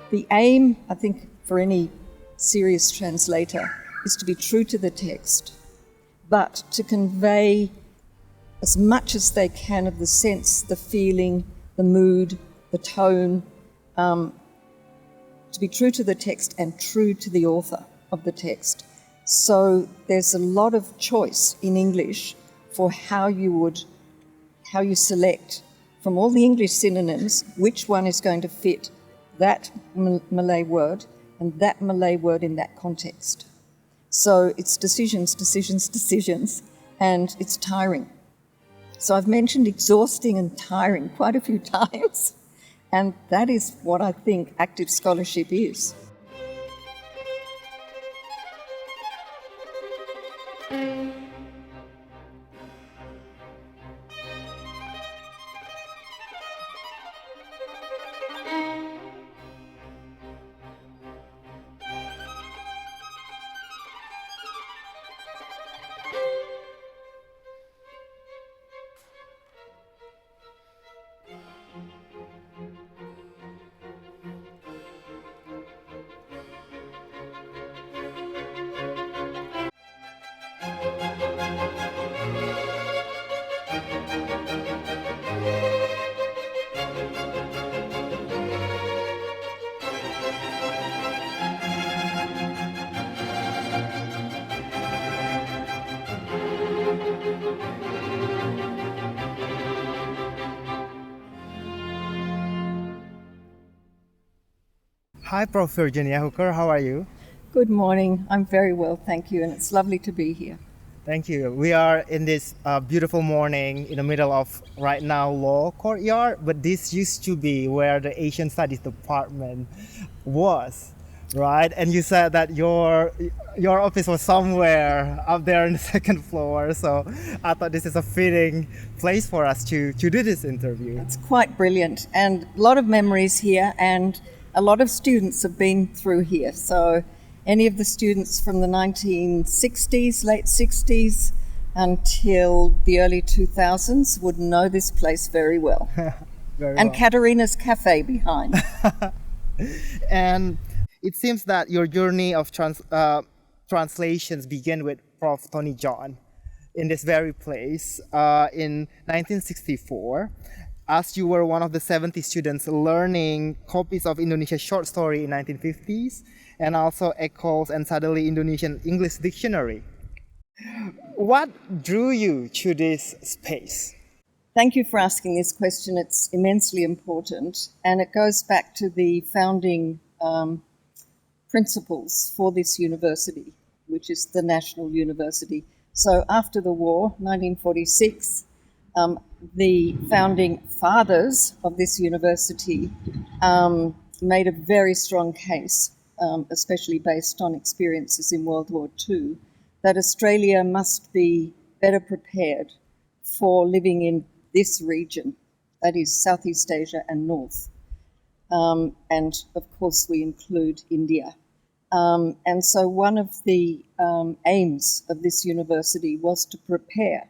The aim, I think, for any serious translator is to be true to the text, but to convey as much as they can of the sense, the feeling, the mood, the tone, to be true to the text and true to the author of the text. So there's a lot of choice in English for how you select from all the English synonyms, which one is going to fit that Malay word and that Malay word in that context. So it's decisions, and it's tiring. So I've mentioned exhausting and tiring quite a few times, and that is what I think active scholarship is. Hi, Prof Virginia Hooker. How are you? Good morning. I'm very well, thank you, and it's lovely to be here. Thank you. We are in this beautiful morning in the middle of, right now, law courtyard, but this used to be where the Asian Studies department was, right? And you said that your office was somewhere up there on the second floor, so I thought this is a fitting place for us to do this interview. It's quite brilliant, and a lot of memories here, and a lot of students have been through here. So any of the students from the 1960s, late 60s, until the early 2000s would know this place very well. And Katarina's Cafe behind. And it seems that your journey of translations began with Prof Tony John in this very place in 1964. As you were one of the 70 students learning copies of Indonesian short story in 1950s, and also Eccles and Sadeli Indonesian English Dictionary. What drew you to this space? Thank you for asking this question. It's immensely important, and it goes back to the founding principles for this university, which is the National University. So after the war, 1946, the founding fathers of this university made a very strong case, especially based on experiences in World War II, that Australia must be better prepared for living in this region, that is Southeast Asia and North. And of course we include India. And so one of the aims of this university was to prepare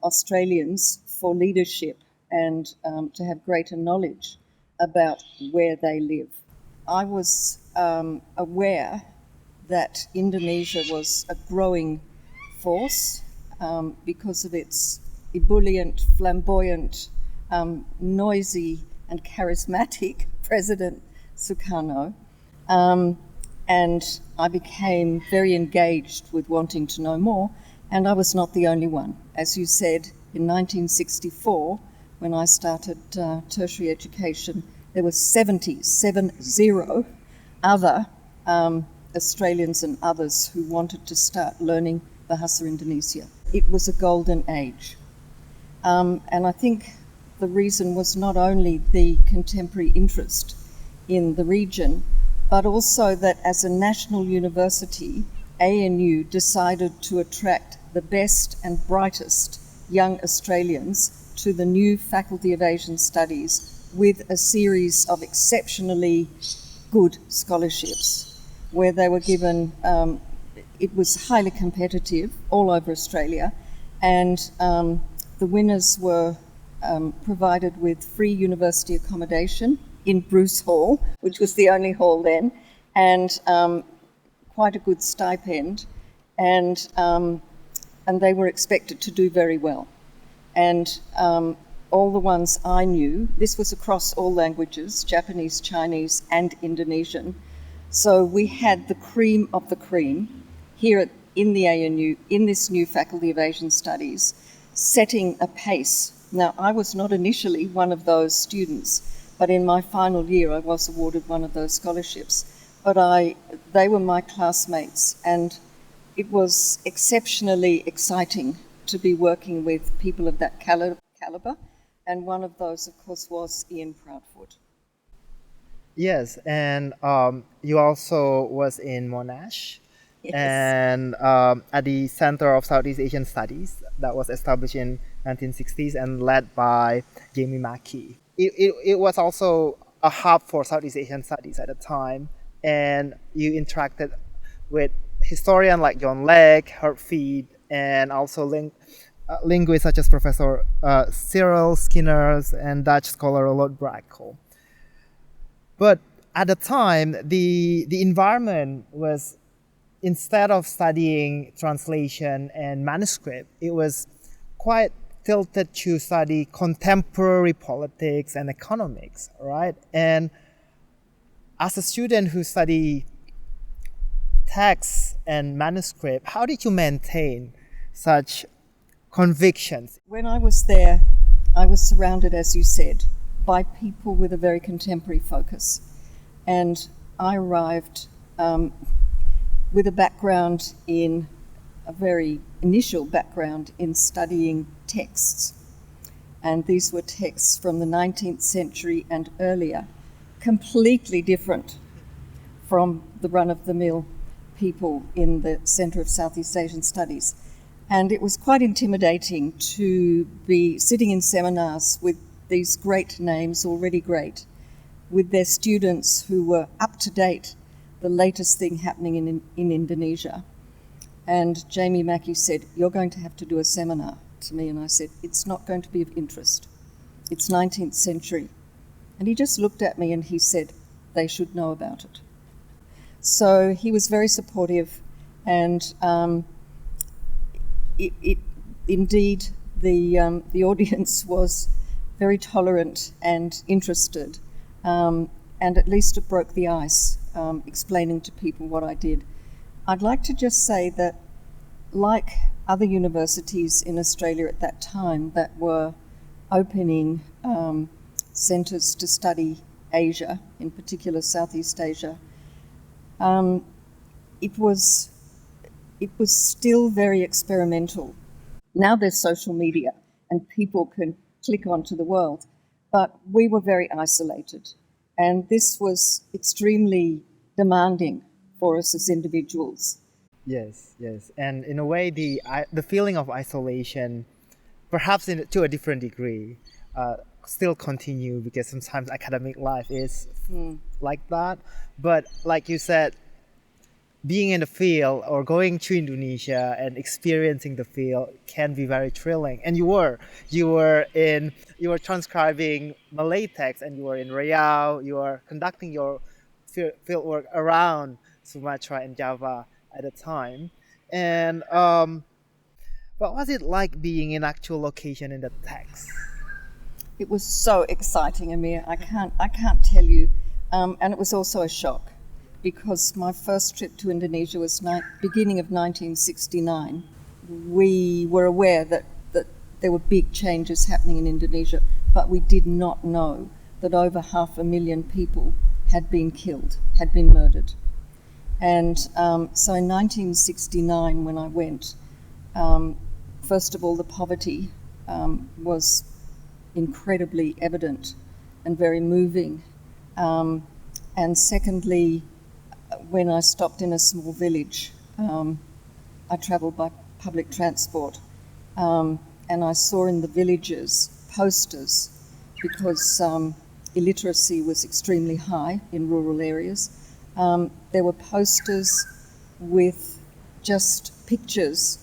Australians for leadership and to have greater knowledge about where they live. I was aware that Indonesia was a growing force because of its ebullient, flamboyant, noisy and charismatic President Sukarno. And I became very engaged with wanting to know more, and I was not the only one. As you said, in 1964, when I started tertiary education, there were 70 other Australians and others who wanted to start learning Bahasa Indonesia. It was a golden age. And I think the reason was not only the contemporary interest in the region, but also that as a national university, ANU decided to attract the best and brightest young Australians to the new Faculty of Asian Studies with a series of exceptionally good scholarships where they were given, it was highly competitive all over Australia, and the winners were provided with free university accommodation in Bruce Hall, which was the only hall then, and quite a good stipend, and they were expected to do very well. And all the ones I knew, this was across all languages, Japanese, Chinese, and Indonesian. So we had the cream of the cream here in the ANU, in this new Faculty of Asian Studies, setting a pace. Now, I was not initially one of those students, but in my final year I was awarded one of those scholarships. But they were my classmates, and it was exceptionally exciting to be working with people of that caliber, and one of those, of course, was Ian Proudfoot. Yes, and you also was in Monash, Yes. and at the Center of Southeast Asian Studies that was established in 1960s and led by Jamie Mackey. It was also a hub for Southeast Asian studies at the time, and you interacted with historians like John Legg, Herb Feed, and also linguists such as Professor Cyril Skinners and Dutch scholar Lord Brakel. But at the time, the environment was, instead of studying translation and manuscript, it was quite tilted to study contemporary politics and economics, right? And as a student who study text and manuscript, how did you maintain such convictions? When I was there, I was surrounded, as you said, by people with a very contemporary focus. And I arrived with a background in a very initial background in studying texts. And these were texts from the 19th century and earlier, completely different from the run-of-the-mill people in the Centre of Southeast Asian Studies. And it was quite intimidating to be sitting in seminars with these great names, already great, with their students who were up to date, the latest thing happening in Indonesia. And Jamie Mackey said, "You're going to have to do a seminar," to me, and I said, "It's not going to be of interest. It's 19th century." And he just looked at me and he said, "They should know about it." So he was very supportive, and indeed the audience was very tolerant and interested, and at least it broke the ice, explaining to people what I did. I'd like to just say that, like other universities in Australia at that time that were opening centres to study Asia, in particular Southeast Asia, it was still very experimental. Now there's social media and people can click onto the world, but we were very isolated, and this was extremely demanding for us as individuals. Yes, yes, and in a way, the feeling of isolation, perhaps to a different degree, still continue, because sometimes academic life is like that. But like you said, being in the field or going to Indonesia and experiencing the field can be very thrilling. And you were transcribing Malay text, and you were in Riau. You were conducting your field work around Sumatra and Java at the time. And what was it like being in actual location in the text? It was so exciting, Amir. I can't tell you. And it was also a shock, because my first trip to Indonesia was beginning of 1969. We were aware that there were big changes happening in Indonesia, but we did not know that over 500,000 people had been killed, had been murdered. And so in 1969, when I went, first of all, the poverty was incredibly evident and very moving. And secondly, when I stopped in a small village, I travelled by public transport, and I saw in the villages posters, because illiteracy was extremely high in rural areas. There were posters with just pictures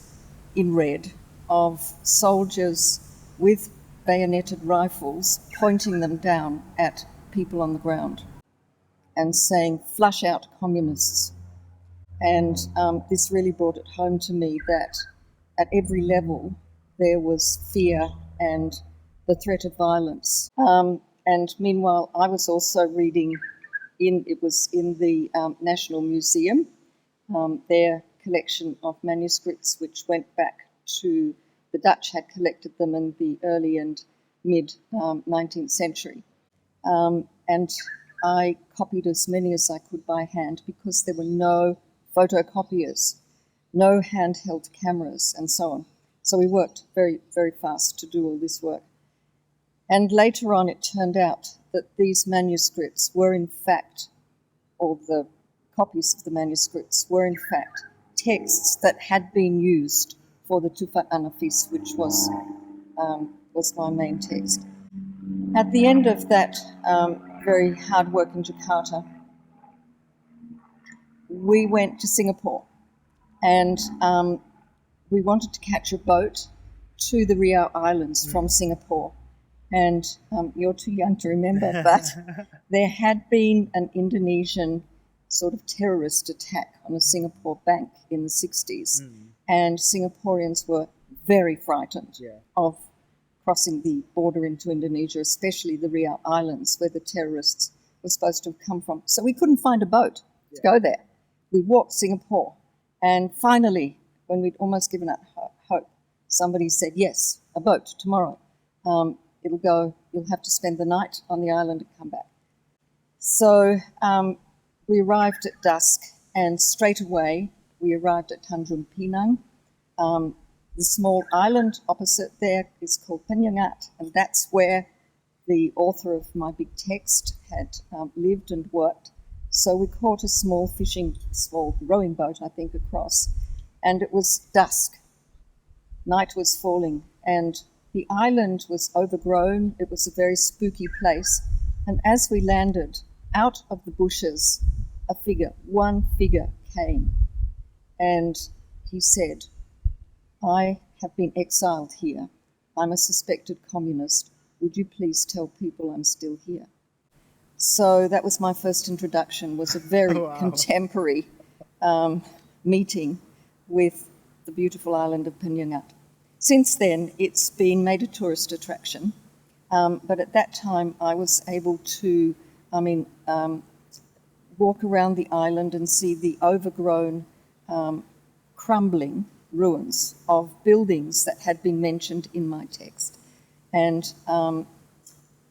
in red of soldiers with bayoneted rifles pointing them down at people on the ground and saying, "Flush out communists." And this really brought it home to me that at every level there was fear and the threat of violence. And meanwhile, I was also reading it was in the National Museum, their collection of manuscripts, which went back to the Dutch had collected them in the early and mid 19th century. And I copied as many as I could by hand because there were no photocopiers, no handheld cameras, and so on. So we worked very, very fast to do all this work. And later on, it turned out that these manuscripts were in fact, or the copies of the manuscripts were in fact texts that had been used for the Tuhfat Al-Nafis, which was my main text. At the end of that very hard work in Jakarta, we went to Singapore, and we wanted to catch a boat to the Riau Islands from Singapore. And you're too young to remember, but there had been an Indonesian sort of terrorist attack on a Singapore bank in the 60s. And Singaporeans were very frightened of crossing the border into Indonesia, especially the Riau Islands, where the terrorists were supposed to have come from. So we couldn't find a boat to go there. We walked Singapore, and finally, when we'd almost given up hope, somebody said, "Yes, a boat tomorrow. You'll have to spend the night on the island and come back." So we arrived at dusk, and straight away we arrived at Tanjung Pinang. The small island opposite there is called Penyengat, and that's where the author of my big text had lived and worked. So we caught a small rowing boat, I think, across, and it was dusk. Night was falling, and the island was overgrown. It was a very spooky place. And as we landed, out of the bushes, one figure came. And he said, "I have been exiled here. I'm a suspected communist. Would you please tell people I'm still here?" So that was my first introduction, was a very contemporary meeting with the beautiful island of Penyengat. Since then, it's been made a tourist attraction, but at that time I was able to, walk around the island and see the overgrown, crumbling ruins of buildings that had been mentioned in my text. And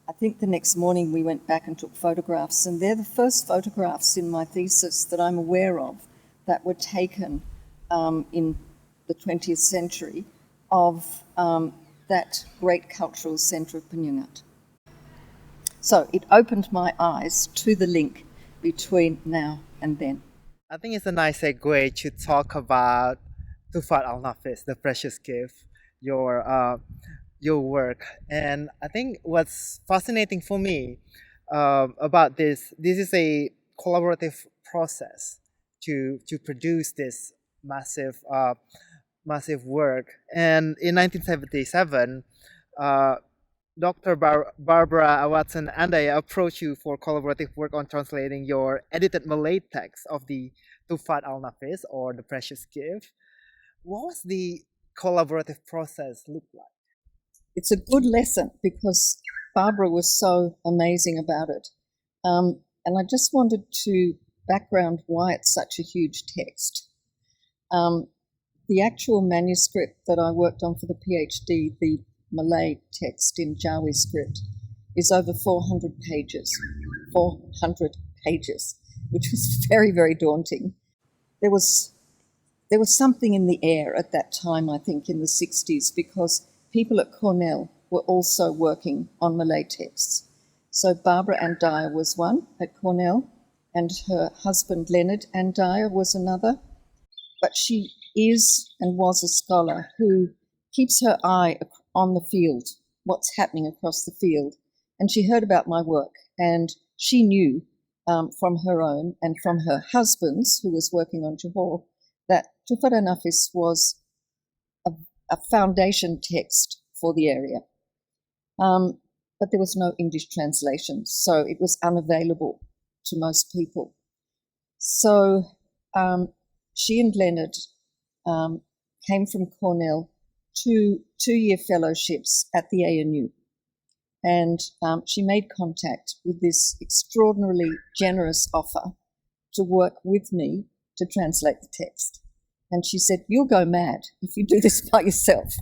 I think the next morning we went back and took photographs, and they're the first photographs in my thesis that I'm aware of that were taken in the 20th century of that great cultural centre of Penyengat. So it opened my eyes to the link between now and then. I think it's a nice segue to talk about Tuhfat Al-Nafis, the precious gift, your work. And I think what's fascinating for me about this is a collaborative process to produce this massive work. And in 1977, Dr. Barbara Watson and I approached you for collaborative work on translating your edited Malay text of the Tuhfat Al-Nafis, or the precious gift. What was the collaborative process look like? It's a good lesson because Barbara was so amazing about it. And I just wanted to background why it's such a huge text. The actual manuscript that I worked on for the PhD, the Malay text in Jawi script, is over 400 pages, which was very, very daunting. There was something in the air at that time, I think, in the 60s, because people at Cornell were also working on Malay texts. So Barbara Ann Dyer was one at Cornell, and her husband Leonard Ann Dyer was another. But she is and was a scholar who keeps her eye on the field, what's happening across the field. And she heard about my work, and she knew from her own and from her husband's, who was working on Johor, that Tuhfat Al-Nafis was a foundation text for the area. but there was no English translation, so it was unavailable to most people. So she and Leonard came from Cornell to two-year fellowships at the ANU. And she made contact with this extraordinarily generous offer to work with me to translate the text. And she said, "You'll go mad if you do this by yourself."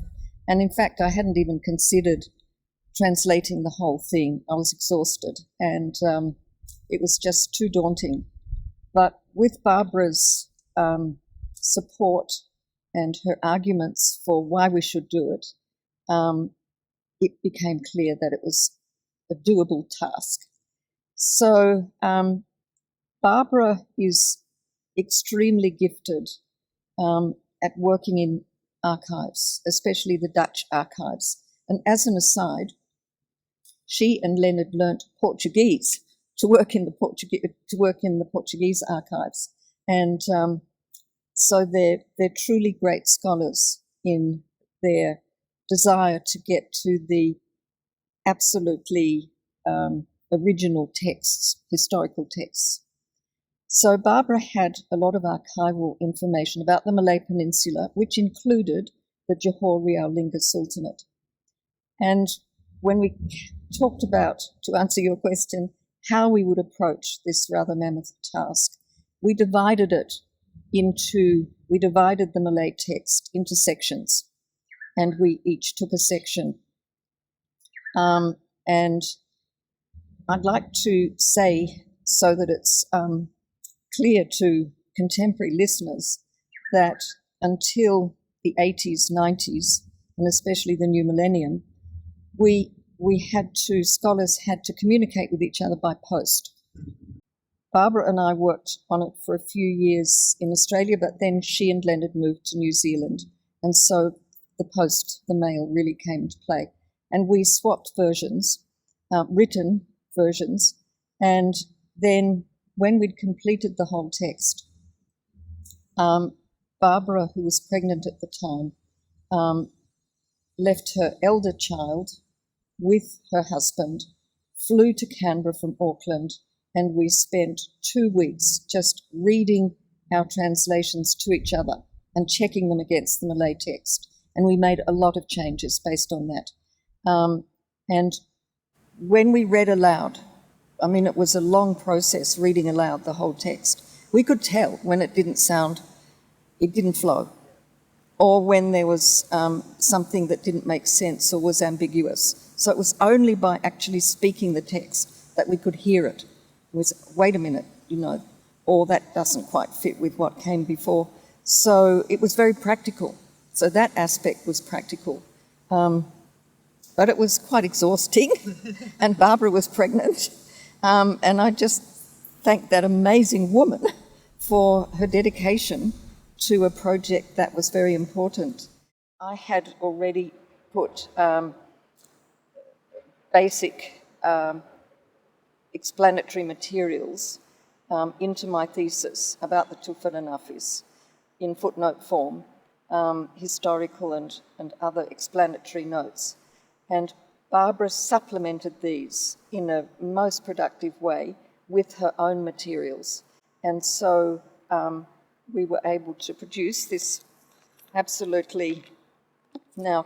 And in fact, I hadn't even considered translating the whole thing. I was exhausted, and it was just too daunting. But with Barbara's support and her arguments for why we should do it, it became clear that it was a doable task. So Barbara is extremely gifted at working in archives, especially the Dutch archives. And as an aside, she and Leonard learnt Portuguese to work in the Portuguese archives, and so they're truly great scholars in their desire to get to the absolutely original texts, historical texts. So Barbara had a lot of archival information about the Malay Peninsula, which included the Johor Riau Lingga Sultanate. And when we talked about, to answer your question, how we would approach this rather mammoth task, we divided the Malay text into sections, and we each took a section. And I'd like to say, so that it's clear to contemporary listeners, that until the 80s, 90s, and especially the new millennium, scholars had to communicate with each other by post. Barbara and I worked on it for a few years in Australia, but then she and Leonard moved to New Zealand, and so the mail really came into play. And we swapped versions, written versions, and then when we'd completed the whole text, Barbara, who was pregnant at the time, left her elder child with her husband, flew to Canberra from Auckland, and we spent 2 weeks just reading our translations to each other and checking them against the Malay text. And we made a lot of changes based on that. And when we read aloud, I mean, it was a long process reading aloud the whole text. We could tell when it didn't flow, or when there was something that didn't make sense or was ambiguous. So it was only by actually speaking the text that we could hear it. It was, wait a minute, or that doesn't quite fit with what came before. So it was very practical. So that aspect was practical. But it was quite exhausting, and Barbara was pregnant. And I just thank that amazing woman for her dedication to a project that was very important. I had already put basic explanatory materials into my thesis about the Tuhfat Al-Nafis in footnote form, historical and other explanatory notes. And Barbara supplemented these in a most productive way with her own materials. And so we were able to produce this absolutely now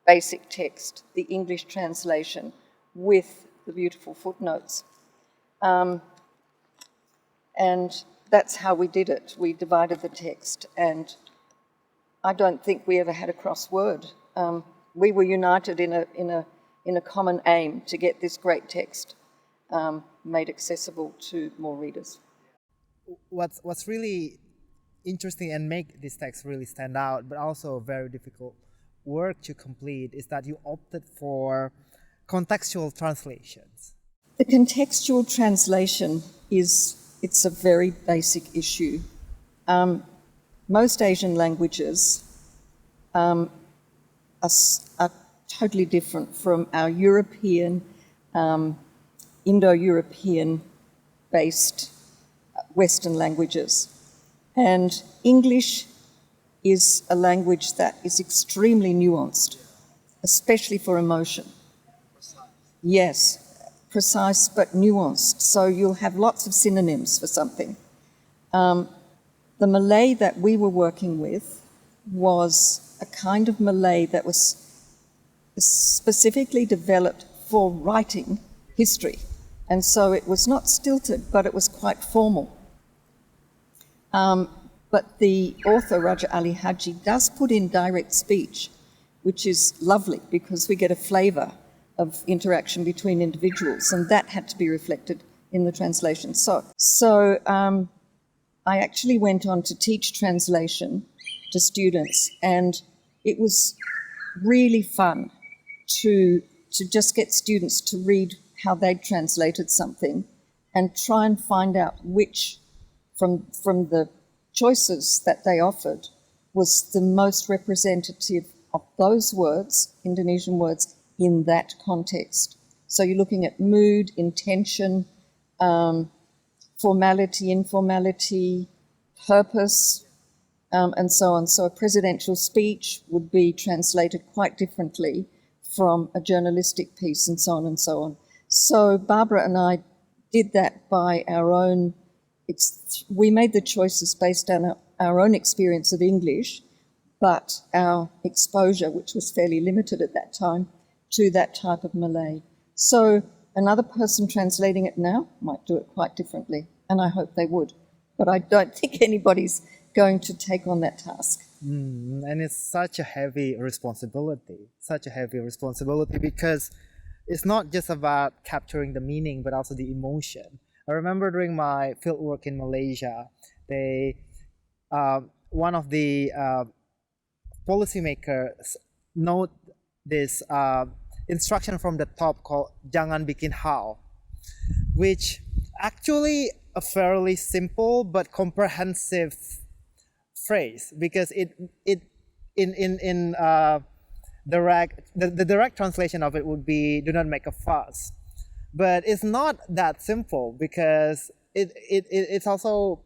basic text, the English translation, with the beautiful footnotes. And that's how we did it. We divided the text, and I don't think we ever had a crossword. We were united in a common aim to get this great text made accessible to more readers. What's really interesting and make this text really stand out, but also very difficult work to complete, is that you opted for contextual translations. The contextual translation it's a very basic issue. Most Asian languages are totally different from our European, Indo-European based Western languages. And English is a language that is extremely nuanced, especially for emotion. Yes, precise but nuanced. So you'll have lots of synonyms for something. The Malay that we were working with was a kind of Malay that was specifically developed for writing history. And so it was not stilted, but it was quite formal. But the author, Raja Ali Haji, does put in direct speech, which is lovely because we get a flavour of interaction between individuals, and that had to be reflected in the translation. So I actually went on to teach translation to students, and it was really fun to just get students to read how they'd translated something and try and find out which from the choices that they offered was the most representative of those words, Indonesian words, in that context. So you're looking at mood, intention, formality, informality, purpose, and so on. So a presidential speech would be translated quite differently from a journalistic piece, and so on and so on. So Barbara and I did that by our own, we made the choices based on our own experience of English, but our exposure, which was fairly limited at that time, to that type of Malay. So another person translating it now might do it quite differently, and I hope they would. But I don't think anybody's going to take on that task. And it's such a heavy responsibility, because it's not just about capturing the meaning, but also the emotion. I remember during my fieldwork in Malaysia, one of the policymakers note this instruction from the top called "Jangan bikin hal," which actually a fairly simple but comprehensive phrase, because the direct translation of it would be "do not make a fuss," but it's not that simple, because it's also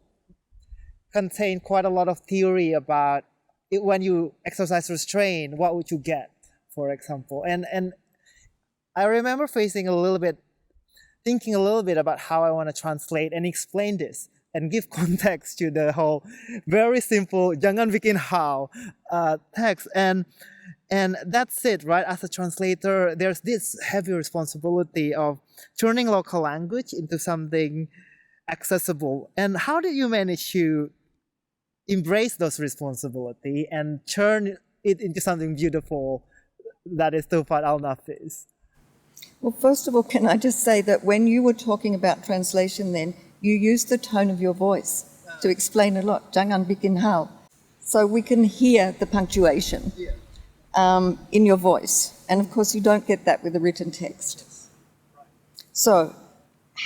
contained quite a lot of theory about it. When you exercise restraint, what would you get, for example? And I remember thinking a little bit about how I want to translate and explain this and give context to the whole very simple "jangan bikin hal" text. And that's it, right? As a translator, there's this heavy responsibility of turning local language into something accessible. And how did you manage to embrace those responsibility and turn it into something beautiful that is Tuhfat Al-Nafis? Well, first of all, can I just say that when you were talking about translation then, you used the tone of your voice to explain a lot. Jangan bikin hal. So we can hear the punctuation in your voice. And of course, you don't get that with the written text. So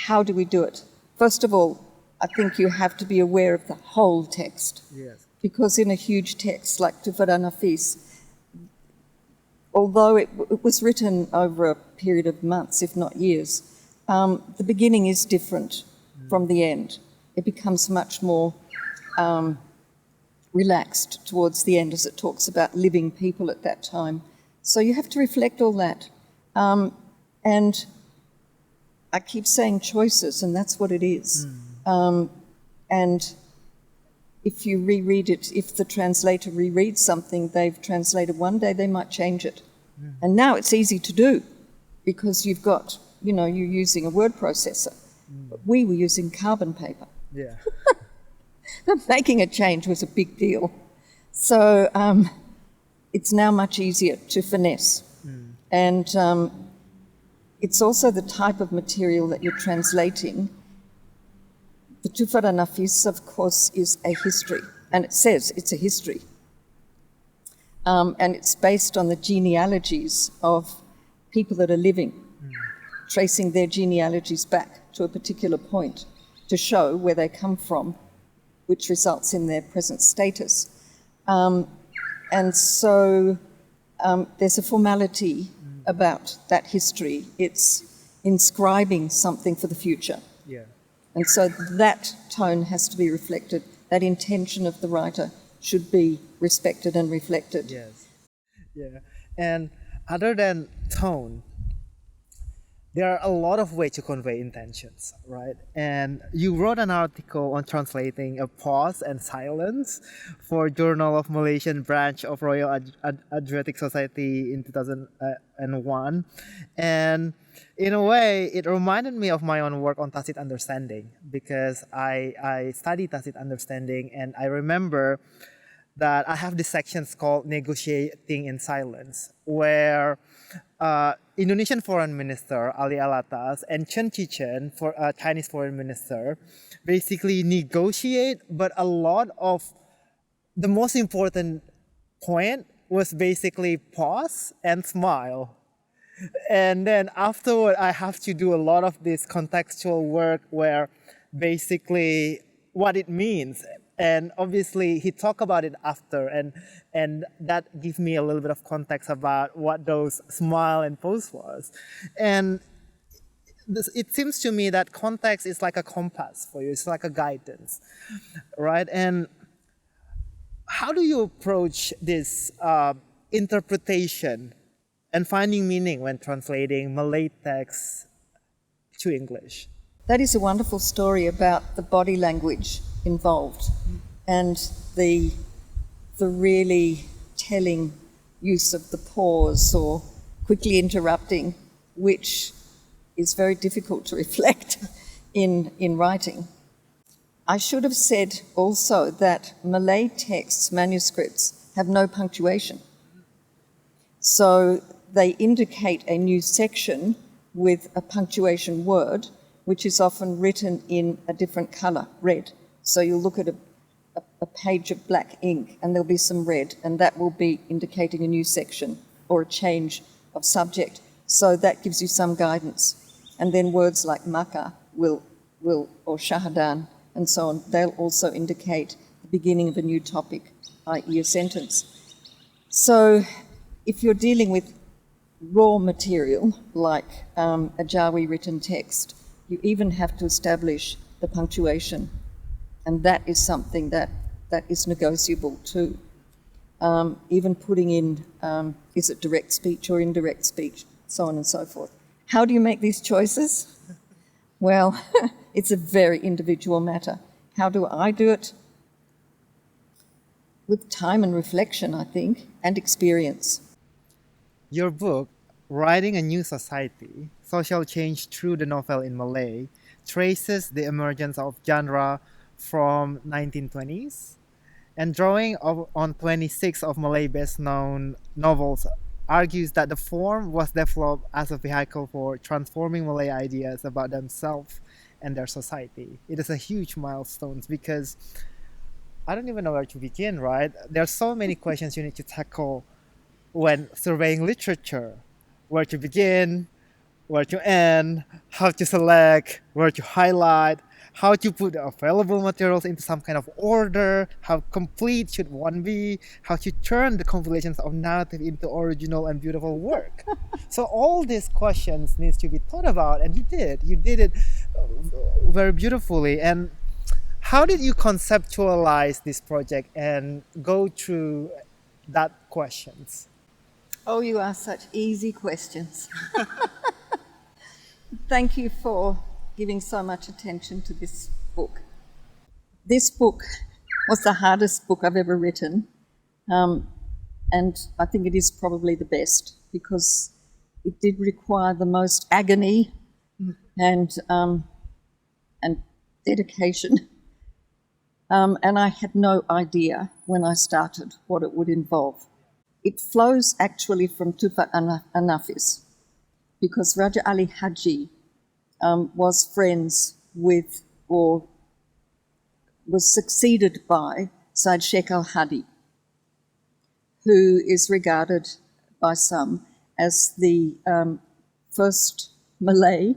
how do we do it? First of all, I think you have to be aware of the whole text. Yes. Because in a huge text like Tuhfat Al-Nafis, although it was written over a period of months, if not years, the beginning is different from the end. It becomes much more relaxed towards the end, as it talks about living people at that time. So you have to reflect all that. And I keep saying choices, and that's what it is. And if you reread it, if the translator rereads something they've translated one day, they might change it. And now it's easy to do because you've got, you're using a word processor. But we were using carbon paper. Yeah. Making a change was a big deal. So it's now much easier to finesse. And it's also the type of material that you're translating. The Tuhfat Al-Nafis, of course, is a history, and it says it's a history. And it's based on the genealogies of people that are living, tracing their genealogies back to a particular point to show where they come from, which results in their present status. And so there's a formality about that history. It's inscribing something for the future. Yeah. And so that tone has to be reflected. That intention of the writer should be respected and reflected. Yes. Yeah. And other than tone, there are a lot of ways to convey intentions, right? And you wrote an article on translating a pause and silence for Journal of Malaysian Branch of Royal Adriatic Society in 2001. And in a way, it reminded me of my own work on tacit understanding, because I studied tacit understanding, and I remember that I have these sections called Negotiating in Silence, where Indonesian Foreign Minister Ali Alatas and Chen Chichen, for Chinese Foreign Minister, basically negotiate, but a lot of the most important point was basically pause and smile. And then afterward, I have to do a lot of this contextual work where basically what it means. And obviously, he talked about it after, and that gives me a little bit of context about what those smile and pose was. And it seems to me that context is like a compass for you. It's like a guidance, right? And how do you approach this interpretation and finding meaning when translating Malay texts to English? That is a wonderful story about the body language involved and the really telling use of the pause or quickly interrupting, which is very difficult to reflect in writing. I should have said also that Malay texts, manuscripts, have no punctuation. So they indicate a new section with a punctuation word, which is often written in a different colour, red. So you'll look at a page of black ink and there'll be some red, and that will be indicating a new section or a change of subject. So that gives you some guidance. And then words like maka will or shahadan and so on, they'll also indicate the beginning of a new topic, i.e. a sentence. So if you're dealing with raw material like a Jawi written text, you even have to establish the punctuation, and that is something that is negotiable too. Even putting in, is it direct speech or indirect speech, so on and so forth. How do you make these choices? Well, it's a very individual matter. How do I do it? With time and reflection, I think, and experience. Your book, Writing a New Society, Social Change Through the Novel in Malay, traces the emergence of genre from 1920s, and drawing on 26 of Malay best-known novels argues that the form was developed as a vehicle for transforming Malay ideas about themselves and their society. It is a huge milestone because I don't even know where to begin, right? There are so many questions you need to tackle when surveying literature. Where to begin, where to end, how to select, where to highlight, how to put the available materials into some kind of order, how complete should one be, how to turn the compilations of narrative into original and beautiful work. So all these questions needs to be thought about, and you did it very beautifully. And how did you conceptualize this project and go through that questions? Oh, you ask such easy questions. Thank you for giving so much attention to this book. This book was the hardest book I've ever written, and I think it is probably the best because it did require the most agony and dedication. And I had no idea when I started what it would involve. It flows actually from Tuhfat Al-Nafis because Raja Ali Haji was friends with or was succeeded by Syed Sheikh Al-Hadi, who is regarded by some as the first Malay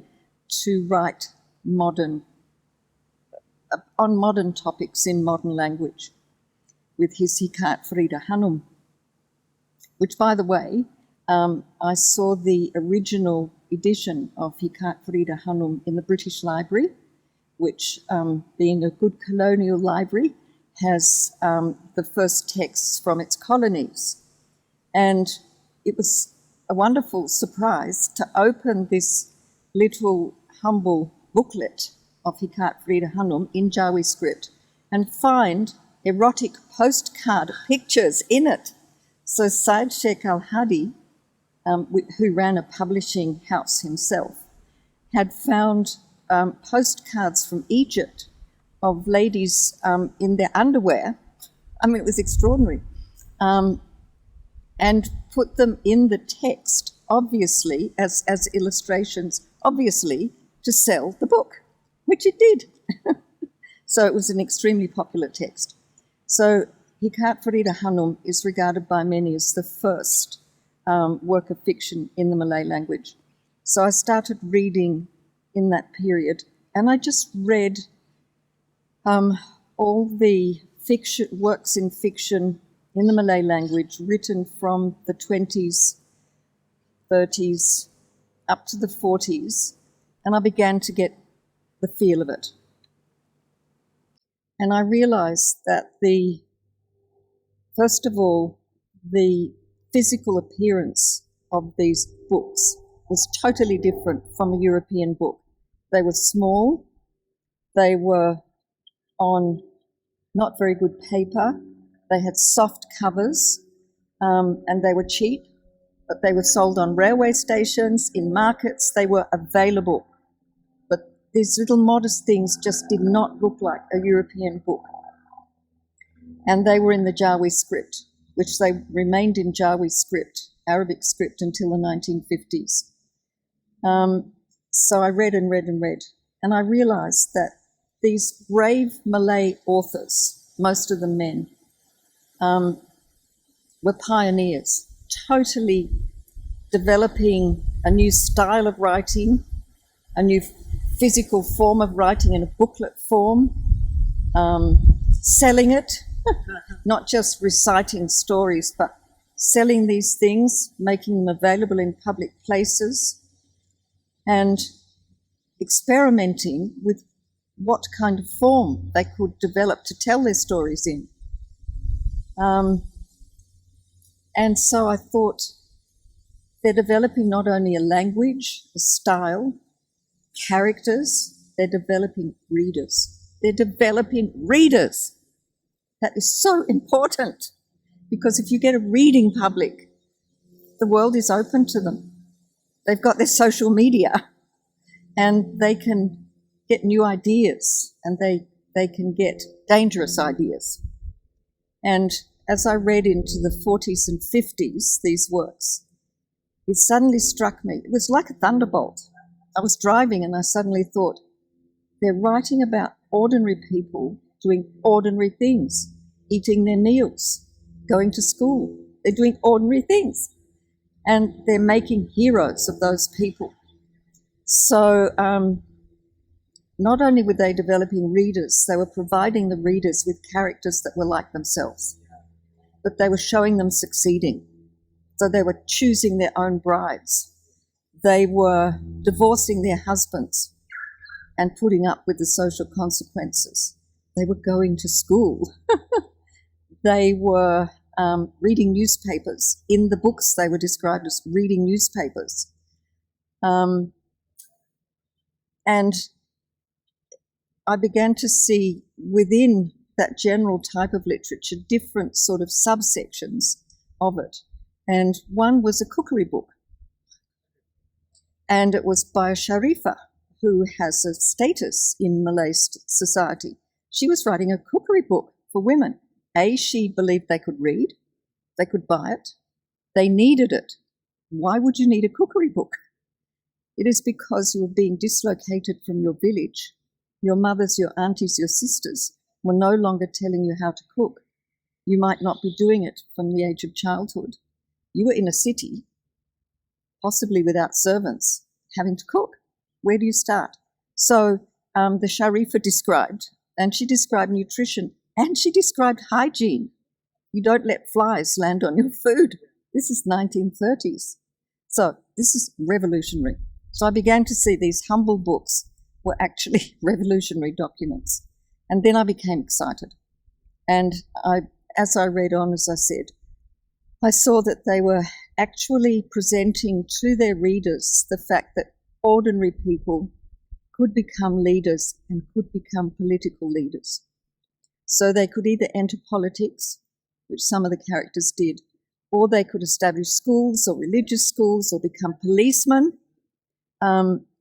to write on modern topics in modern language with his Hikayat Farida Hanum, which, by the way, I saw the original edition of Hikayat Farida Hanum in the British Library, which, being a good colonial library, has the first texts from its colonies. And it was a wonderful surprise to open this little humble booklet of Hikat Frida Hanum in Jawi script and find erotic postcard pictures in it. So Said Sheikh Al-Hadi, who ran a publishing house himself, had found postcards from Egypt of ladies in their underwear. I mean, it was extraordinary. And put them in the text, obviously, as illustrations, obviously, to sell the book, which it did. So it was an extremely popular text. So Hikat Farida Hanum is regarded by many as the first work of fiction in the Malay language. So I started reading in that period, and I just read all the fiction, works in fiction in the Malay language written from the 20s, 30s, up to the 40s, and I began to get the feel of it. And I realized that first of all, the physical appearance of these books was totally different from a European book. They were small, they were on not very good paper, they had soft covers, and they were cheap, but they were sold on railway stations, in markets, they were available. But these little modest things just did not look like a European book. And they were in the Jawi script, which they remained in Jawi script, Arabic script, until the 1950s. So I read and read and read, and I realized that these brave Malay authors, most of them men, were pioneers, totally developing a new style of writing, a new physical form of writing in a booklet form, selling it, not just reciting stories, but selling these things, making them available in public places, and experimenting with what kind of form they could develop to tell their stories in. And so I thought, they're developing not only a language, a style, characters, they're developing readers. They're developing readers. That is so important, because if you get a reading public, the world is open to them. They've got their social media, and they can get new ideas, and they can get dangerous ideas. And as I read into the 40s and 50s, these works, it suddenly struck me. It was like a thunderbolt. I was driving and I suddenly thought, they're writing about ordinary people doing ordinary things, eating their meals, going to school. They're doing ordinary things. And they're making heroes of those people. So not only were they developing readers, they were providing the readers with characters that were like themselves, but they were showing them succeeding. So they were choosing their own brides. They were divorcing their husbands and putting up with the social consequences. They were going to school. They were reading newspapers. In the books, they were described as reading newspapers. And I began to see within that general type of literature different sort of subsections of it. And one was a cookery book. And it was by a Sharifa who has a status in Malay society. She was writing a cookery book for women. She believed they could read, they could buy it, they needed it. Why would you need a cookery book? It is because you were being dislocated from your village. Your mothers, your aunties, your sisters were no longer telling you how to cook. You might not be doing it from the age of childhood. You were in a city, possibly without servants, having to cook. Where do you start? So the Sharifa described, and she described nutrition, and she described hygiene. You don't let flies land on your food. This is 1930s. So this is revolutionary. So I began to see these humble books were actually revolutionary documents. And then I became excited. And as I read on, as I said, I saw that they were actually presenting to their readers the fact that ordinary people could become leaders and could become political leaders. So they could either enter politics, which some of the characters did, or they could establish schools or religious schools or become policemen,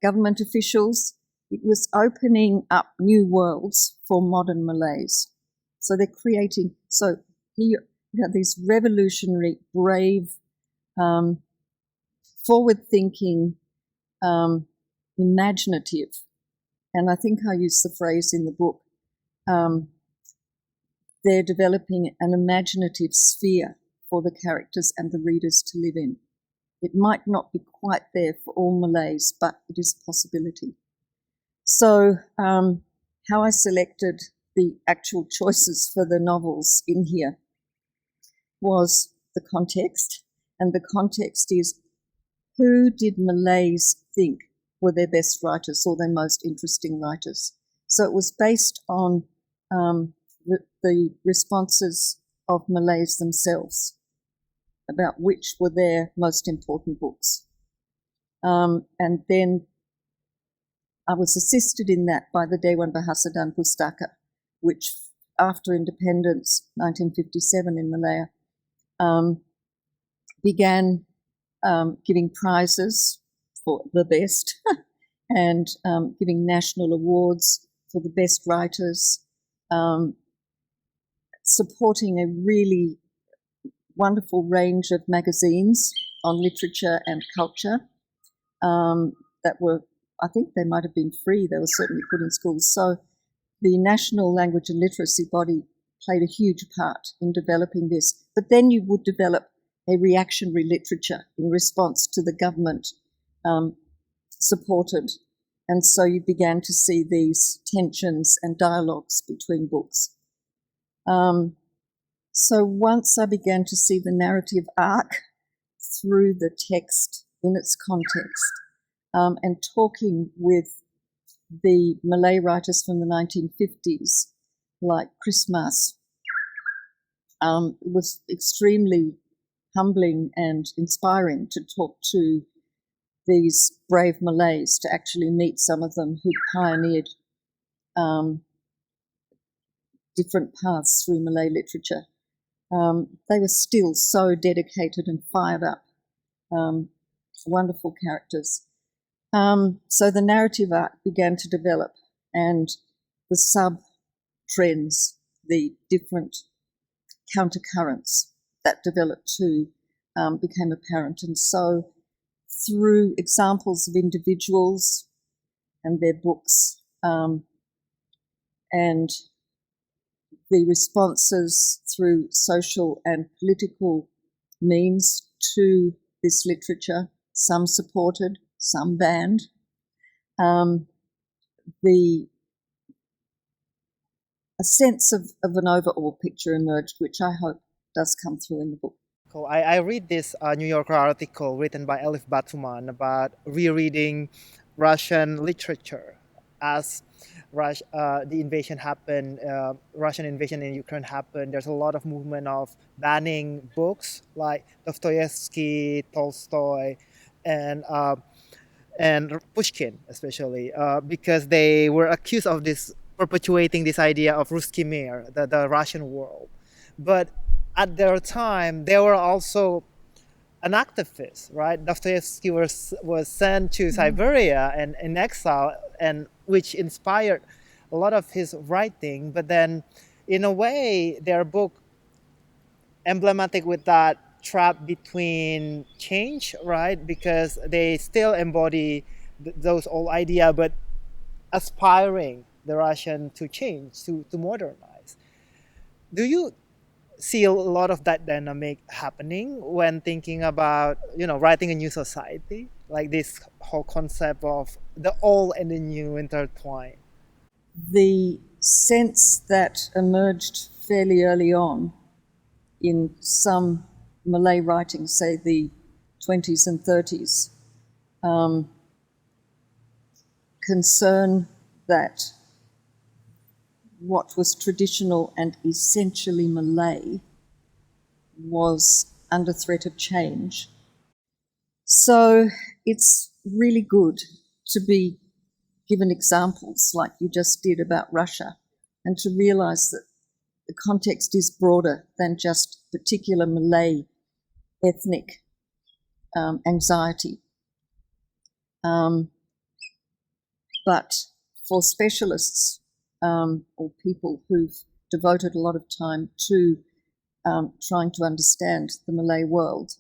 government officials. It was opening up new worlds for modern Malays. So they're creating, so here you have these revolutionary, brave, forward-thinking, imaginative, and I think I use the phrase in the book, they're developing an imaginative sphere for the characters and the readers to live in. It might not be quite there for all Malays, but it is a possibility. So how I selected the actual choices for the novels in here was the context, and the context is, who did Malays think were their best writers or their most interesting writers? So it was based on the responses of Malays themselves about which were their most important books. And then I was assisted in that by the Dewan Bahasa dan Pustaka, which after independence, 1957 in Malaya, began giving prizes for the best and giving national awards for the best writers, supporting a really wonderful range of magazines on literature and culture that were, I think they might have been free, they were certainly put in schools. So the National Language and Literacy Body played a huge part in developing this. But then you would develop a reactionary literature in response to the government supported. And so you began to see these tensions and dialogues between books. So once I began to see the narrative arc through the text in its context, and talking with the Malay writers from the 1950s, like Chris Mas, it was extremely humbling and inspiring to talk to these brave Malays, to actually meet some of them who pioneered different paths through Malay literature. They were still so dedicated and fired up, wonderful characters. So the narrative arc began to develop, and the sub-trends, the different countercurrents that developed too, became apparent. And so through examples of individuals and their books, and the responses through social and political means to this literature, some supported, some banned, a sense of an overall picture emerged, which I hope does come through in the book. Cool. I read this New Yorker article written by Elif Batuman about rereading Russian literature as the invasion happened, Russian invasion in Ukraine happened. There's a lot of movement of banning books like Dostoevsky, Tolstoy, and Pushkin, especially because they were accused of perpetuating this idea of Ruski Mir, the Russian world. But at their time, they were also an activist, right? Dostoevsky was sent to Siberia and in exile, and which inspired a lot of his writing. But then, in a way, their book emblematic with that trap between change, right? Because they still embody those old idea, but aspiring the Russian to change, to modernize. Do you see a lot of that dynamic happening when thinking about, writing a new society, like this whole concept of the old and the new intertwined? The sense that emerged fairly early on in some Malay writing, say the 20s and 30s, concern that what was traditional and essentially Malay was under threat of change. So it's really good to be given examples like you just did about Russia, and to realize that the context is broader than just particular Malay ethnic anxiety. But for specialists or people who've devoted a lot of time to trying to understand the Malay world,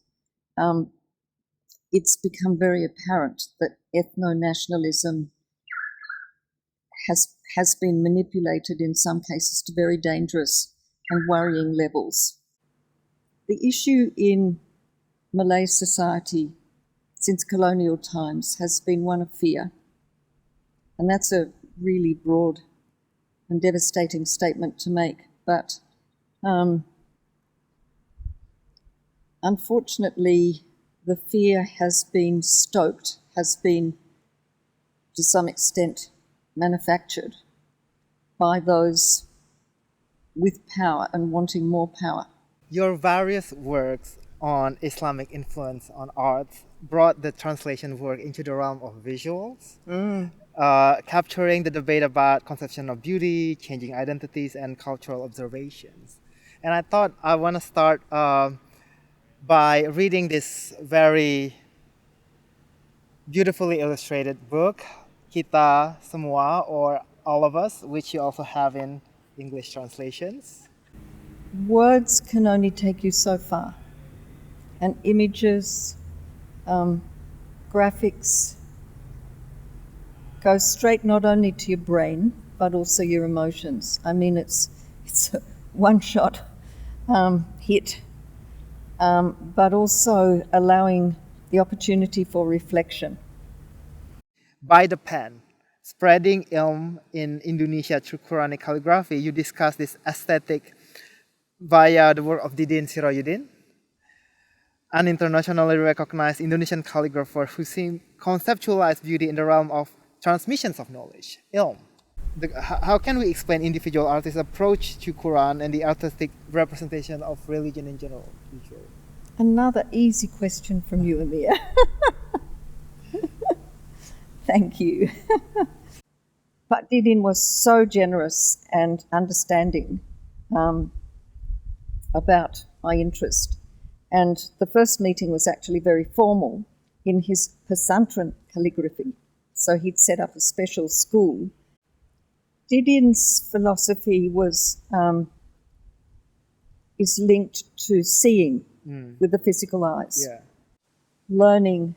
it's become very apparent that ethno-nationalism has been manipulated in some cases to very dangerous and worrying levels. The issue in Malay society since colonial times has been one of fear, and that's a really broad and devastating statement to make, but unfortunately the fear has been stoked, has been to some extent manufactured by those with power and wanting more power. Your various works on Islamic influence on arts brought the translation work into the realm of visuals, capturing the debate about conception of beauty, changing identities, and cultural observations. And I thought I want to start by reading this very beautifully illustrated book, Kita Semua, or All of Us, which you also have in English translations. Words can only take you so far, and images, graphics go straight not only to your brain but also your emotions. I mean, it's a one-shot hit, but also allowing the opportunity for reflection. By the pen, spreading ilm in Indonesia through Quranic calligraphy, you discuss this aesthetic via the work of Didin Sirayuddin, an internationally recognized Indonesian calligrapher who conceptualized beauty in the realm of transmissions of knowledge, ilm. How can we explain individual artists' approach to Quran and the artistic representation of religion in general? Another easy question from you, Amir. Thank you. But Didin was so generous and understanding about my interest. And the first meeting was actually very formal in his pesantren calligraphy. So he'd set up a special school. Didin's philosophy is linked to seeing with the physical eyes, learning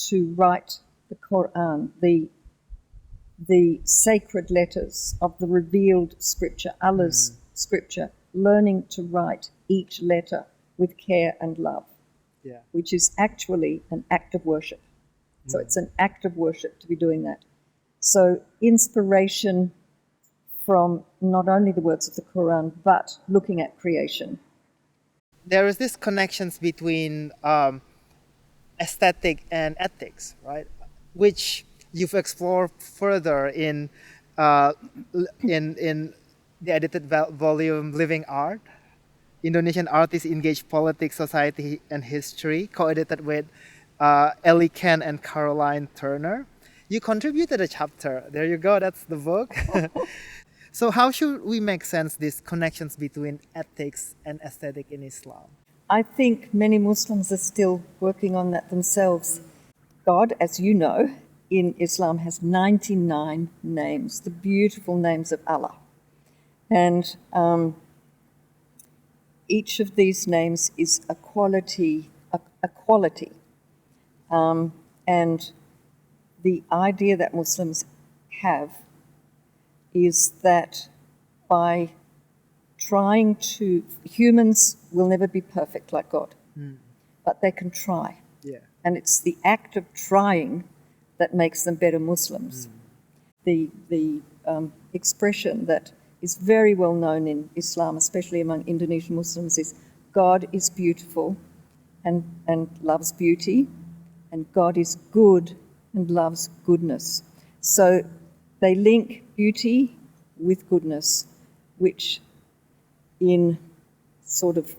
to write the Quran, the sacred letters of the revealed scripture, Allah's scripture, learning to write each letter with care and love, which is actually an act of worship. So it's an act of worship to be doing that. So inspiration from not only the words of the Quran, but looking at creation. There is this connections between aesthetic and ethics, right? Which you've explored further in the edited volume Living Art. Indonesian artists engage politics, society, and history, co-edited with Ellie Ken and Caroline Turner. You contributed a chapter. There you go, that's the book. So how should we make sense these connections between ethics and aesthetic in Islam? I think many Muslims are still working on that themselves. God, as you know, in Islam has 99 names, the beautiful names of Allah. And each of these names is a quality. And the idea that Muslims have is that by trying to, humans will never be perfect like God, but they can try. And it's the act of trying that makes them better Muslims. The expression that is very well known in Islam, especially among Indonesian Muslims, is God is beautiful and loves beauty, and God is good and loves goodness. So they link beauty with goodness, which in sort of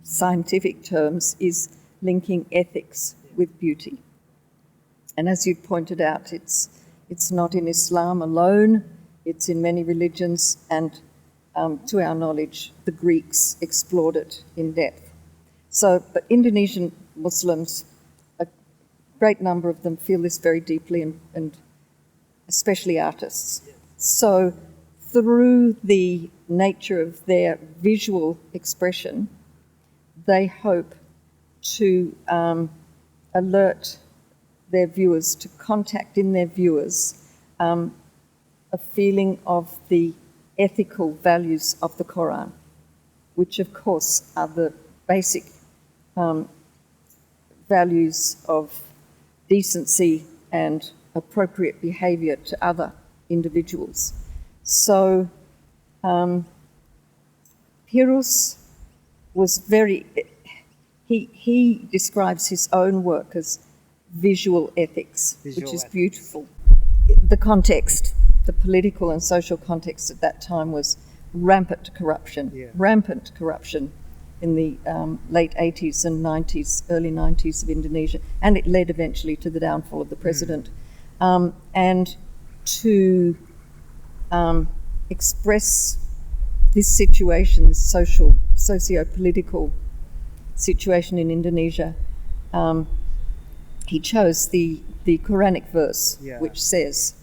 scientific terms is linking ethics with beauty. And as you pointed out, it's not in Islam alone, it's in many religions, and to our knowledge, the Greeks explored it in depth. So, but Indonesian Muslims, a great number of them feel this very deeply, and especially artists. So, through the nature of their visual expression, they hope to alert their viewers, to contact in their viewers a feeling of the ethical values of the Quran, which of course are the basic values of decency and appropriate behaviour to other individuals. So Pirus was very, he describes his own work as visual ethics, which is beautiful. The context, the political and social context at that time was rampant corruption in the late 80s and 90s, early 90s of Indonesia, and it led eventually to the downfall of the president. And to express this situation, this socio-political situation in Indonesia, he chose the Quranic verse, which says,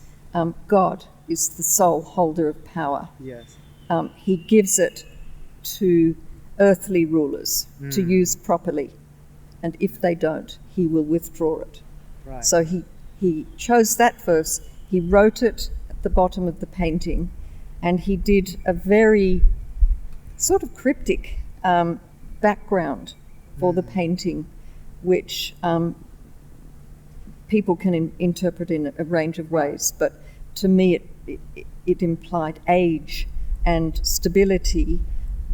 God is the sole holder of power. Yes. He gives it to earthly rulers to use properly, and if they don't, he will withdraw it. Right. So he chose that verse, he wrote it at the bottom of the painting, and he did a very sort of cryptic background for the painting, which people can interpret in a range of ways, but to me it implied age and stability,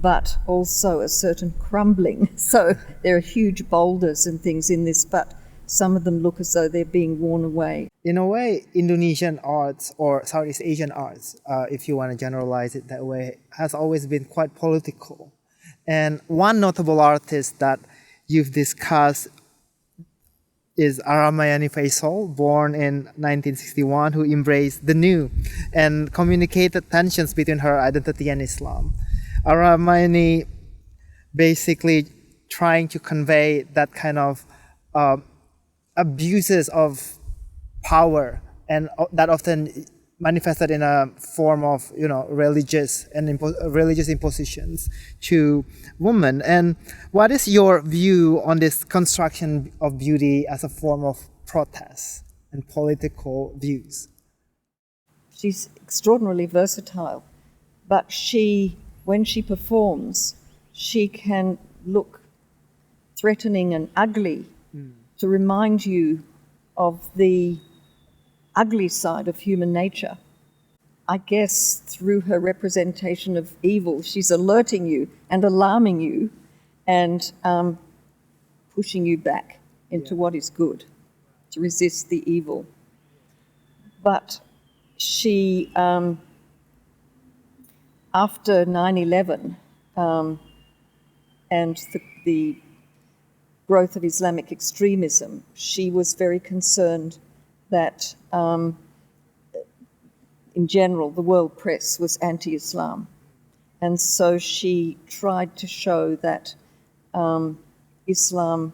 but also a certain crumbling. So there are huge boulders and things in this, but some of them look as though they're being worn away. In a way, Indonesian arts or Southeast Asian arts, if you want to generalize it that way, has always been quite political. And one notable artist that you've discussed is Ramayani Faisal, born in 1961, who embraced the new and communicated tensions between her identity and Islam. Ramayani basically trying to convey that kind of abuses of power, and that often manifested in a form of, religious and religious impositions to women. And what is your view on this construction of beauty as a form of protest and political views? She's extraordinarily versatile, but when she performs, she can look threatening and ugly to remind you of the ugly side of human nature. I guess through her representation of evil, she's alerting you and alarming you and pushing you back into what is good, to resist the evil. But she, after 9/11 and the growth of Islamic extremism, she was very concerned that in general the world press was anti-Islam, and so she tried to show that Islam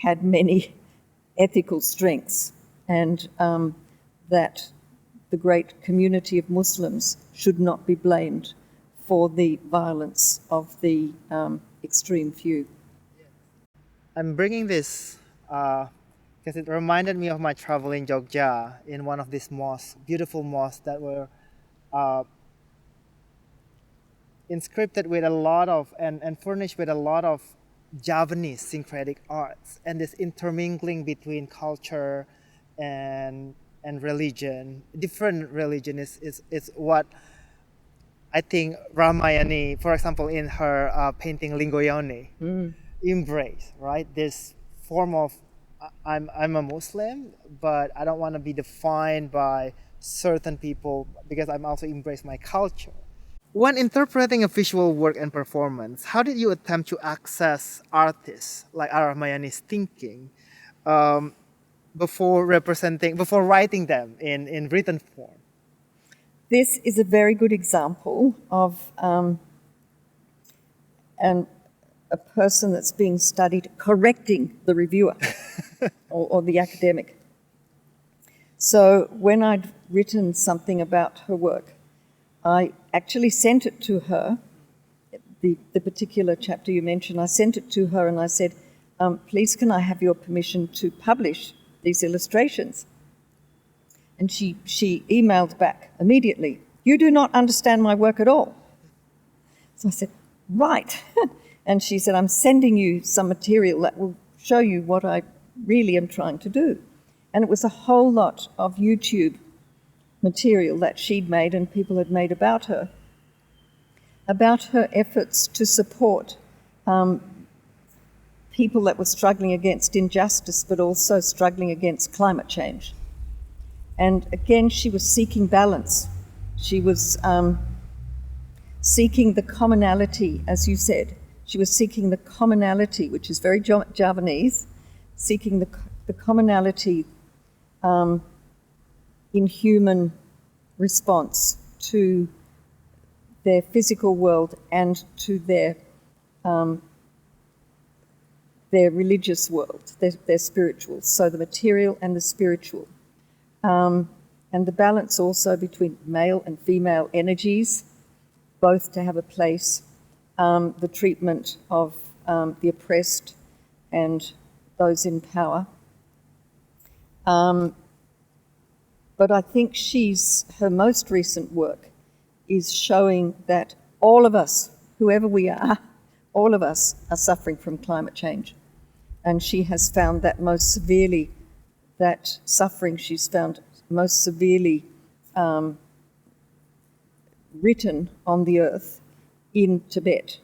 had many ethical strengths, and that the great community of Muslims should not be blamed for the violence of the extreme few. I'm bringing this because it reminded me of my travel in Jogja, in one of these mosques, beautiful mosques that were inscripted with a lot of and furnished with a lot of Javanese syncretic arts, and this intermingling between culture and religion, different religion is what I think Ramayani, for example, in her painting Linggoyoni, embrace, right? This form of I'm a Muslim, but I don't want to be defined by certain people because I'm also embrace my culture. When interpreting a visual work and performance, how did you attempt to access artists like Ramayani's thinking? before writing them in written form? This is a very good example of a person that's being studied correcting the reviewer or the academic. So when I'd written something about her work, I actually sent it to her, the particular chapter you mentioned, I sent it to her and I said, please can I have your permission to publish these illustrations? And she emailed back immediately, you do not understand my work at all. So I said, right. And she said, I'm sending you some material that will show you what I really am trying to do. And it was a whole lot of YouTube material that she'd made and people had made about her efforts to support people that were struggling against injustice, but also struggling against climate change. And again, she was seeking balance. She was seeking the commonality, as you said. She was seeking the commonality, which is very Javanese, seeking the commonality in human response to their physical world and to their religious world, their spiritual. So the material and the spiritual. And the balance also between male and female energies, both to have a place, the treatment of the oppressed and those in power. But I think her most recent work is showing that all of us, whoever we are, all of us are suffering from climate change. And she has found that most severely, that suffering she's found most severely written on the earth in Tibet,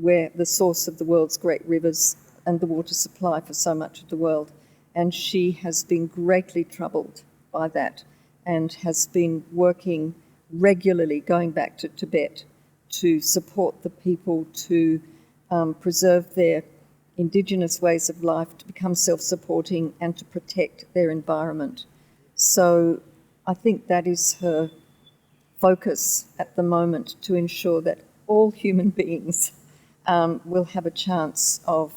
where the source of the world's great rivers and the water supply for so much of the world. And she has been greatly troubled by that and has been working regularly, going back to Tibet, to support the people to preserve their indigenous ways of life, to become self-supporting and to protect their environment. So I think that is her focus at the moment, to ensure that all human beings will have a chance of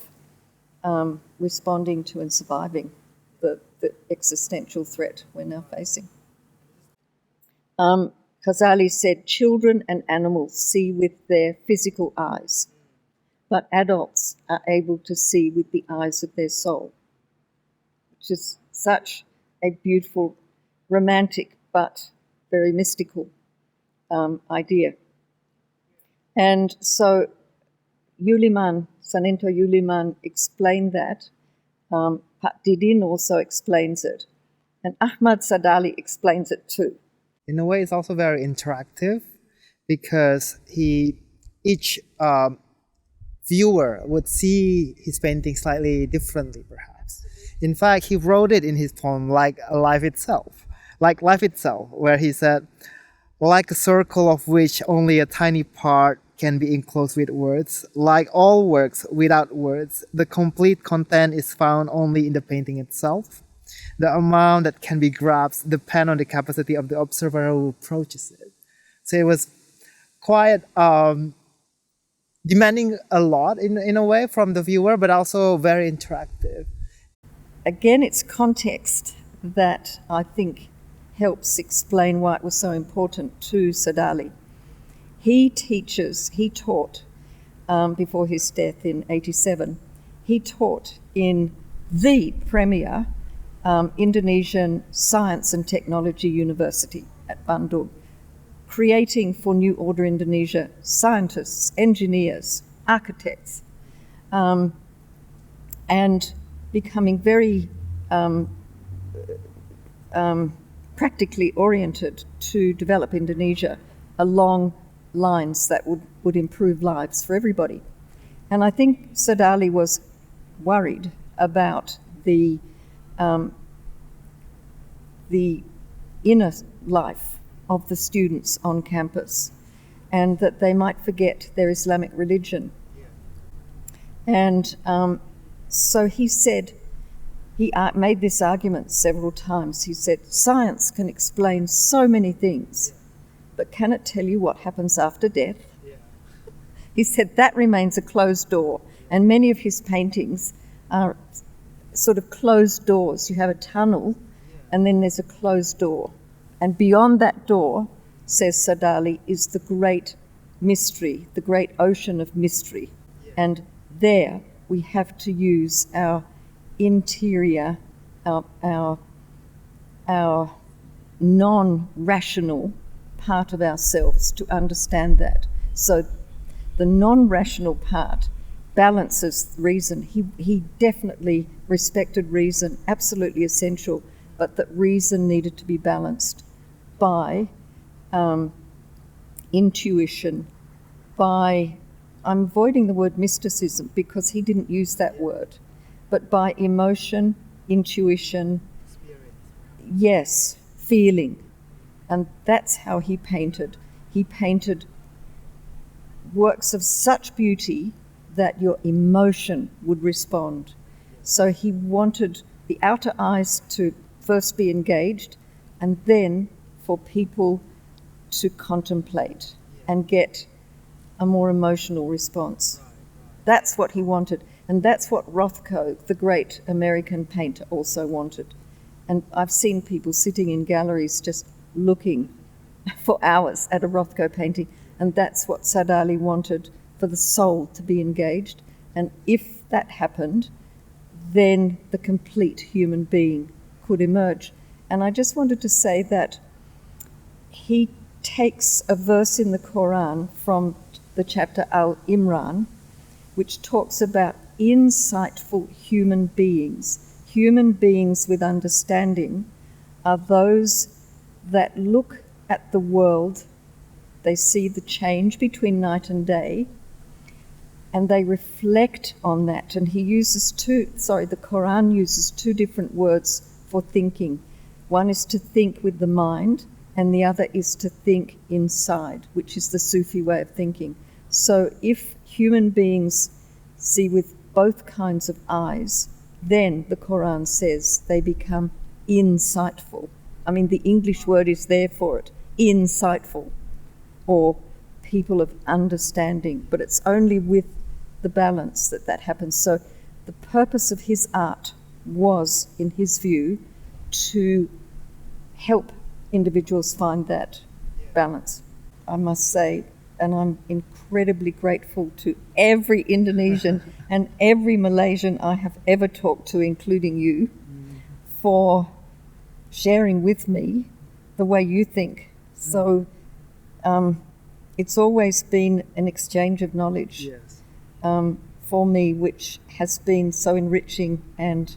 responding to and surviving the existential threat we're now facing. Ghazali said, children and animals see with their physical eyes, but adults are able to see with the eyes of their soul, which is such a beautiful, romantic, but very mystical idea. And so Saninto Yuliman explained that. Pat Didin also explains it. And Ahmad Sadali explains it too. In a way, it's also very interactive because each viewer would see his painting slightly differently, perhaps. In fact, he wrote it in his poem like life itself, where he said, like a circle of which only a tiny part can be enclosed with words, like all works without words, the complete content is found only in the painting itself. The amount that can be grasped depends on the capacity of the observer who approaches it. So it was quite demanding a lot in a way from the viewer, but also very interactive. Again, it's context that I think helps explain why it was so important to Sadali. He taught before his death in 1987, he taught in the premier Indonesian Science and Technology University at Bandung, creating for New Order Indonesia scientists, engineers, architects, and becoming very practically oriented to develop Indonesia along lines that would improve lives for everybody. And I think Sadali was worried about the inner life of the students on campus, and that they might forget their Islamic religion. And so he said, he made this argument several times. He said, science can explain so many things, but can it tell you what happens after death? He said that remains a closed door, and many of his paintings are sort of closed doors. You have a tunnel, and then there's a closed door. And beyond that door, says Sadali, is the great mystery, the great ocean of mystery. And there we have to use our interior, our non-rational part of ourselves to understand that. So the non-rational part balances reason. He definitely respected reason, absolutely essential, but that reason needed to be balanced by intuition, by, I'm avoiding the word mysticism because he didn't use that word, but by emotion, intuition, spirit. Yes, feeling. And that's how he painted. He painted works of such beauty that your emotion would respond. So he wanted the outer eyes to first be engaged and then for people to contemplate and get a more emotional response. That's what he wanted. And that's what Rothko, the great American painter, also wanted. And I've seen people sitting in galleries just looking for hours at a Rothko painting. And that's what Sadali wanted, for the soul to be engaged. And if that happened, then the complete human being could emerge. And I just wanted to say that he takes a verse in the Quran from the chapter Al-Imran, which talks about insightful human beings. Human beings with understanding are those that look at the world, they see the change between night and day, and they reflect on that. And he uses the Quran uses two different words for thinking. One is to think with the mind, and the other is to think inside, which is the Sufi way of thinking. So if human beings see with both kinds of eyes, then the Quran says they become insightful. I mean, the English word is there for it, insightful, or people of understanding, but it's only with the balance that happens. So the purpose of his art was, in his view, to help individuals find that balance. I must say, and I'm incredibly grateful to every Indonesian and every Malaysian I have ever talked to, including you, for sharing with me the way you think. So it's always been an exchange of knowledge for me, which has been so enriching and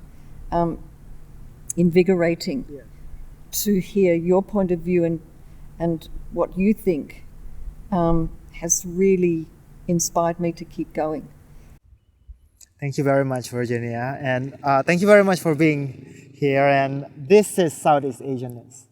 invigorating to hear your point of view and what you think has really inspired me to keep going. Thank you very much, Virginia. And thank you very much for being here. And this is Southeast Asianist.